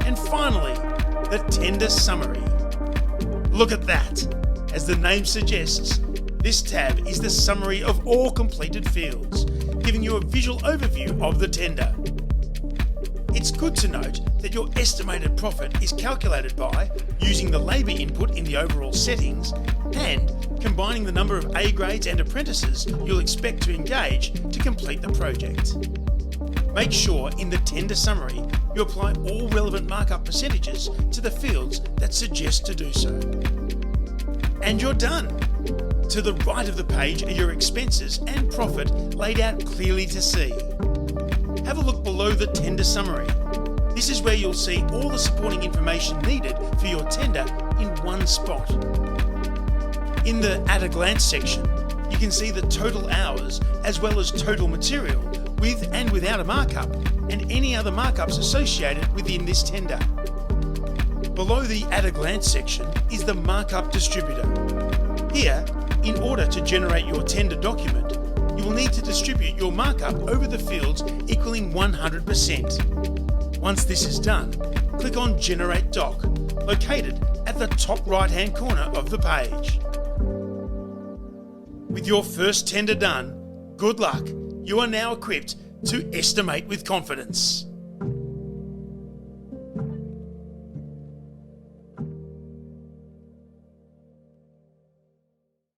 And finally, the tender summary. Look at that! As the name suggests, this tab is the summary of all completed fields, giving you a visual overview of the tender. It's good to note that your estimated profit is calculated by using the labour input in the overall settings and combining the number of A grades and apprentices you'll expect to engage to complete the project. Make sure in the tender summary you apply all relevant markup percentages to the fields that suggest to do so. And you're done! To the right of the page are your expenses and profit laid out clearly to see. Have a look below the tender summary. This is where you'll see all the supporting information needed for your tender in one spot. In the At a Glance section, you can see the total hours as well as total material with and without a markup and any other markups associated within this tender. Below the At a Glance section is the markup distributor. Here, in order to generate your tender document, you will need to distribute your markup over the fields equaling 100%. Once this is done, click on Generate Doc, located at the top right-hand corner of the page. With your first tender done, good luck! You are now equipped to estimate with confidence.